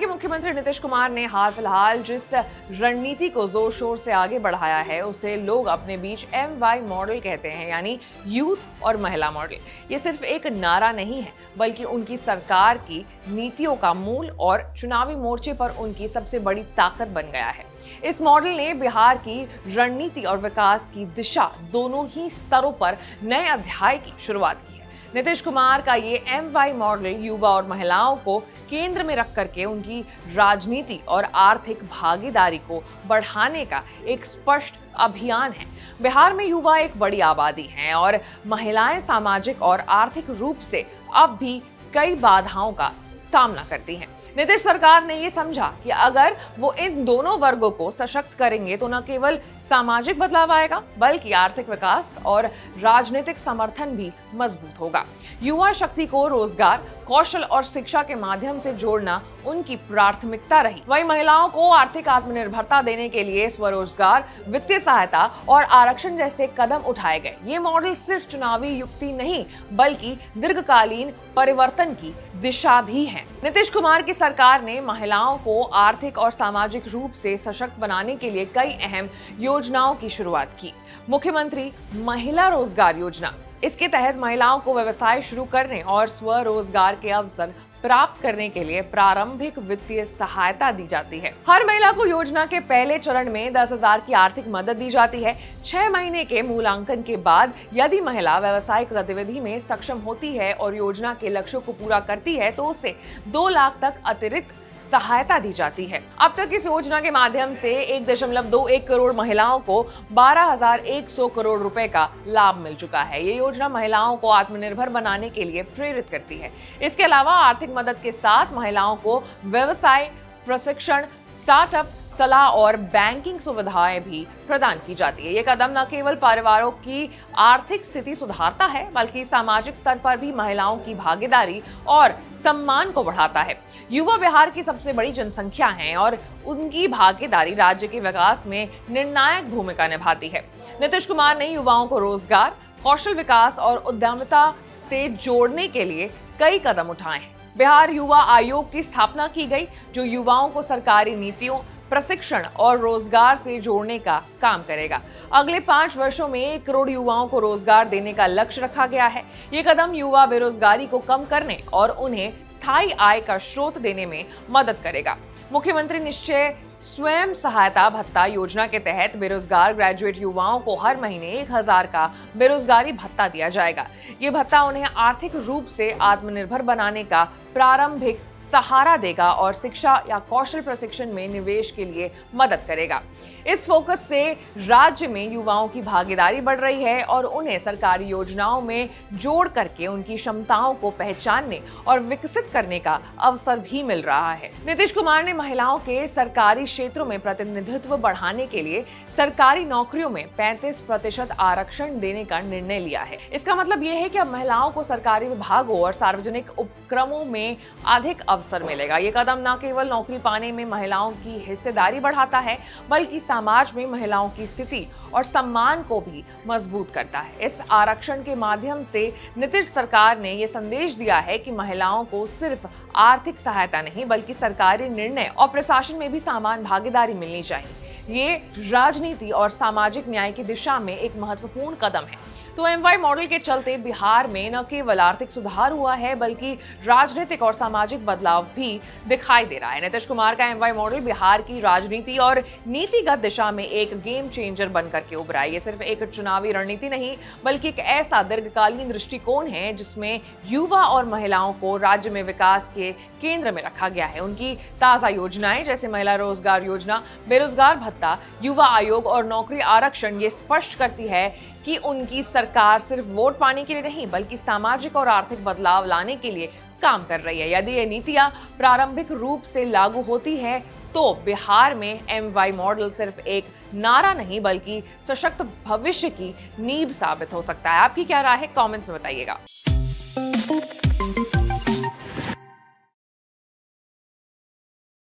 के मुख्यमंत्री नीतीश कुमार ने हाल फिलहाल जिस रणनीति को जोर शोर से आगे बढ़ाया है उसे लोग अपने बीच MY मॉडल कहते हैं, यानी यूथ और महिला मॉडल। ये सिर्फ एक नारा नहीं है बल्कि उनकी सरकार की नीतियों का मूल और चुनावी मोर्चे पर उनकी सबसे बड़ी ताकत बन गया है। इस मॉडल ने बिहार की रणनीति और विकास की दिशा दोनों ही स्तरों पर नए अध्याय की शुरुआत की है। नीतीश कुमार का ये MY मॉडल युवा और महिलाओं को केंद्र में रख करके उनकी राजनीति और आर्थिक भागीदारी को बढ़ाने का एक स्पष्ट अभियान है। बिहार में युवा एक बड़ी आबादी है और महिलाएं सामाजिक और आर्थिक रूप से अब भी कई बाधाओं का सामना करती हैं। नीतीश सरकार ने ये समझा कि अगर वो इन दोनों वर्गों को सशक्त करेंगे तो न केवल सामाजिक बदलाव आएगा बल्कि आर्थिक विकास और राजनीतिक समर्थन भी मजबूत होगा। युवा शक्ति को रोजगार, कौशल और शिक्षा के माध्यम से जोड़ना उनकी प्राथमिकता रही। वहीं महिलाओं को आर्थिक आत्मनिर्भरता देने के लिए स्वरोजगार, वित्तीय सहायता और आरक्षण जैसे कदम उठाए गए। ये मॉडल सिर्फ चुनावी युक्ति नहीं बल्कि दीर्घकालीन परिवर्तन की दिशा भी है। नीतीश कुमार की सरकार ने महिलाओं को आर्थिक और सामाजिक रूप से सशक्त बनाने के लिए कई अहम योजनाओं की शुरुआत की। मुख्यमंत्री महिला रोजगार योजना, इसके तहत महिलाओं को व्यवसाय शुरू करने और स्वरोजगार के अवसर प्राप्त करने के लिए प्रारंभिक वित्तीय सहायता दी जाती है। हर महिला को योजना के पहले चरण में 10,000 की आर्थिक मदद दी जाती है। 6 महीने के मूल्यांकन के बाद यदि महिला व्यावसायिक गतिविधि में सक्षम होती है और योजना के लक्ष्यों को पूरा करती है तो उसे 2 लाख तक अतिरिक्त सहायता दी जाती है। अब तक इस योजना के माध्यम से 1.21 करोड़ महिलाओं को 12,100 करोड़ रुपए का लाभ मिल चुका है। ये योजना महिलाओं को आत्मनिर्भर बनाने के लिए प्रेरित करती है। इसके अलावा आर्थिक मदद के साथ महिलाओं को व्यवसाय प्रशिक्षण, स्टार्टअप, सलाह और बैंकिंग सुविधाएं भी प्रदान की जाती है। ये कदम न केवल परिवारों की आर्थिक स्थिति सुधारता है बल्कि सामाजिक स्तर पर भी महिलाओं की भागीदारी और सम्मान को बढ़ाता है। युवा बिहार की सबसे बड़ी जनसंख्या है और उनकी भागीदारी राज्य के विकास में निर्णायक भूमिका निभाती है। नीतीश कुमार ने युवाओं को रोजगार, कौशल विकास और उद्यमिता से जोड़ने के लिए कई कदम उठाए हैं। बिहार युवा आयोग की स्थापना की गई जो युवाओं को सरकारी नीतियों, प्रशिक्षण और रोजगार से जोड़ने का काम करेगा। अगले 5 वर्षों में 1 करोड़ युवाओं को रोजगार देने का लक्ष्य रखा गया है। ये कदम युवा बेरोजगारी को कम करने और उन्हें स्थायी आय का स्रोत देने में मदद करेगा। मुख्यमंत्री निश्चय स्वयं सहायता भत्ता योजना के तहत बेरोजगार ग्रेजुएट युवाओं को हर महीने 1,000 का बेरोजगारी भत्ता दिया जाएगा। ये भत्ता उन्हें आर्थिक रूप से आत्मनिर्भर बनाने का प्रारंभिक सहारा देगा और शिक्षा या कौशल प्रशिक्षण में निवेश के लिए मदद करेगा। इस फोकस से राज्य में युवाओं की भागीदारी बढ़ रही है और उन्हें सरकारी योजनाओं में जोड़ करके उनकी क्षमताओं को पहचानने और विकसित करने का अवसर भी मिल रहा है। नीतीश कुमार ने महिलाओं के सरकारी क्षेत्रों में प्रतिनिधित्व बढ़ाने के लिए सरकारी नौकरियों में 35% आरक्षण देने का निर्णय लिया है। इसका मतलब यह है कि अब महिलाओं को सरकारी विभागों और सार्वजनिक उपक्रमों में अधिक अवसर मिलेगा। ये कदम न केवल नौकरी पाने में महिलाओं की हिस्सेदारी बढ़ाता है बल्कि समाज में महिलाओं की स्थिति और सम्मान को भी मजबूत करता है। इस आरक्षण के माध्यम से नीतीश सरकार ने यह संदेश दिया है कि महिलाओं को सिर्फ आर्थिक सहायता नहीं बल्कि सरकारी निर्णय और प्रशासन में भी समान भागीदारी मिलनी चाहिए। ये राजनीति और सामाजिक न्याय की दिशा में एक महत्वपूर्ण कदम है। तो MY मॉडल के चलते बिहार में न केवल आर्थिक सुधार हुआ है बल्कि राजनीतिक और सामाजिक बदलाव भी दिखाई दे रहा है। नीतीश कुमार का MY मॉडल बिहार की राजनीति और नीतिगत दिशा में एक गेम चेंजर बनकर के उभरा है। ये सिर्फ एक चुनावी रणनीति नहीं बल्कि एक ऐसा दीर्घकालीन दृष्टिकोण है जिसमें युवा और महिलाओं को राज्य में विकास के केंद्र में रखा गया है। उनकी ताजा योजनाएं जैसे महिला रोजगार योजना, बेरोजगार भत्ता, युवा आयोग और नौकरी आरक्षण ये स्पष्ट करती है कि उनकी सरकार सिर्फ वोट पाने के लिए नहीं बल्कि सामाजिक और आर्थिक बदलाव लाने के लिए काम कर रही है। यदि ये नीतियां प्रारंभिक रूप से लागू होती है तो बिहार में MY मॉडल सिर्फ एक नारा नहीं बल्कि सशक्त भविष्य की नींव साबित हो सकता है। आपकी क्या राय है? कमेंट्स में बताइएगा।